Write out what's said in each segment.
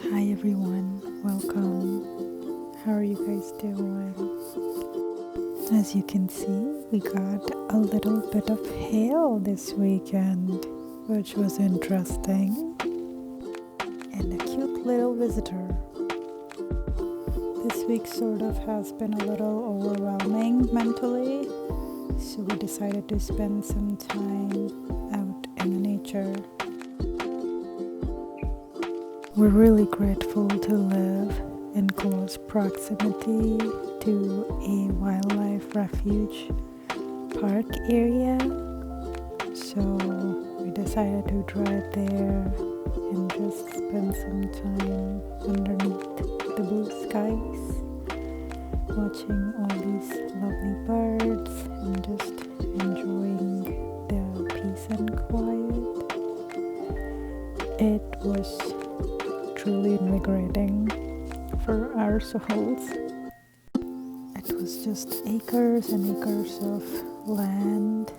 Hi everyone, welcome. How are you guys doing? As you can see, we got a little bit of hail this weekend, which was interesting, and a cute little visitor. This week sort of has been a little overwhelming mentally, so we decided to spend some time out in the nature. We're really grateful to live in close proximity to a wildlife refuge park area, so we decided to drive there and just spend some time underneath the blue skies, watching all these lovely birds and just enjoying the peace and quiet. It was truly invigorating for our souls. It was just acres and acres of land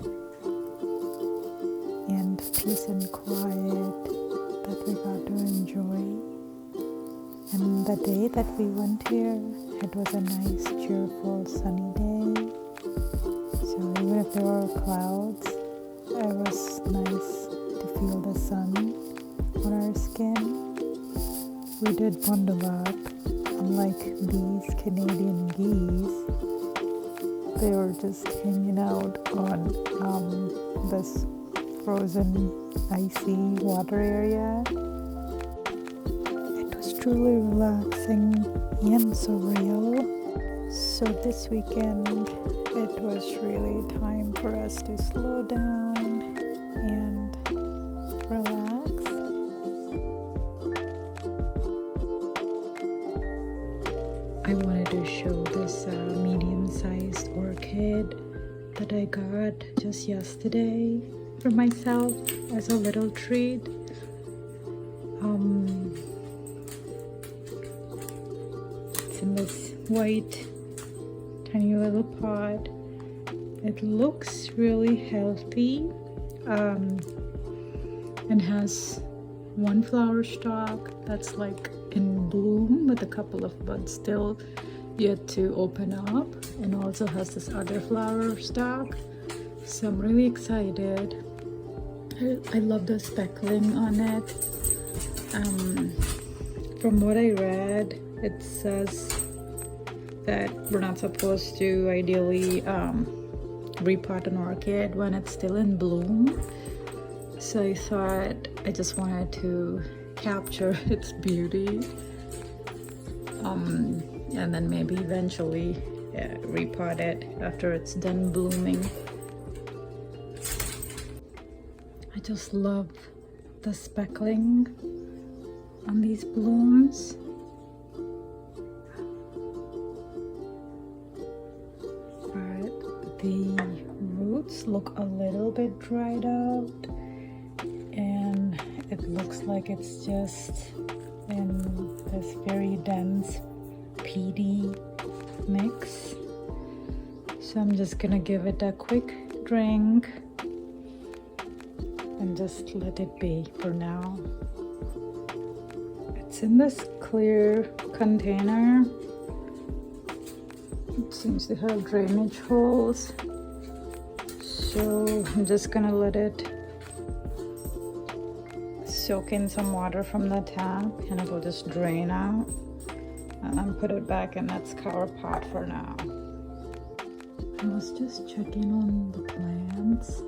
and peace and quiet that we got to enjoy. And the day that we went here, it was a nice, cheerful, sunny day. So even if there were clouds, it was nice to feel the sun on our skin. We did bundle up. Unlike these Canadian geese, they were just hanging out on this frozen, icy water area. It was truly relaxing and surreal. So this weekend, it was really time for us to slow down and relax. I wanted to show this medium-sized orchid that I got just yesterday for myself as a little treat. It's in this white tiny little pot. It looks really healthy and has one flower stalk that's like in bloom with a couple of buds still yet to open up, and also has this other flower stalk. So I'm really excited. I love the speckling on it. From what I read, it says that we're not supposed to ideally repot an orchid when it's still in bloom. So I thought I just wanted to capture its beauty, and then maybe eventually repot it after it's done blooming. I just love the speckling on these blooms. But the roots look a little bit dried out, and it looks like it's just in this very dense peaty mix. So I'm just gonna give it a quick drink and just let it be for now. It's in this clear container. It seems to have drainage holes, so I'm just gonna let it soak in some water from the tap, and it will just drain out, and then put it back in its cover pot for now. I was just checking on the plants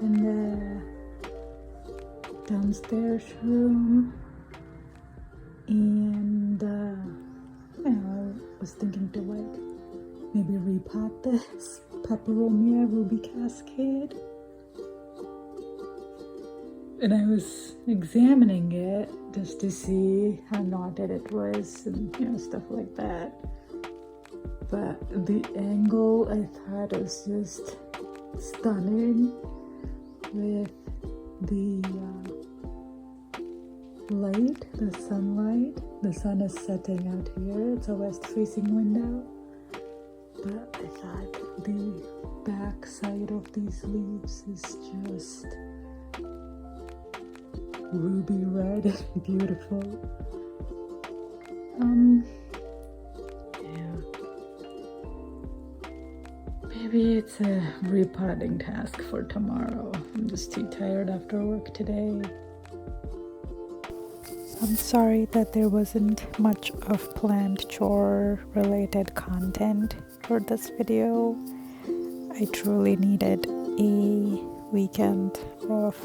in the downstairs room, and I was thinking to maybe repot this peperonia ruby cascade. And I was examining it just to see how knotted it was and stuff like that. But the angle I thought was just stunning with the light, the sunlight. The sun is setting out here. It's a west-facing window. But I thought the back side of these leaves is just ruby red and beautiful. Yeah. Maybe it's a repotting task for tomorrow. I'm just too tired after work today. I'm sorry that there wasn't much of plant chore related content for this video. I truly needed a weekend of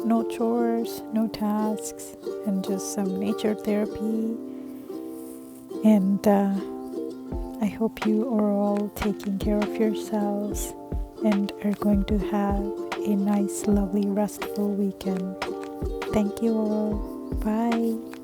no chores, no tasks, and just some nature therapy. And I hope you are all taking care of yourselves and are going to have a nice, lovely, restful weekend. Thank you all. Bye.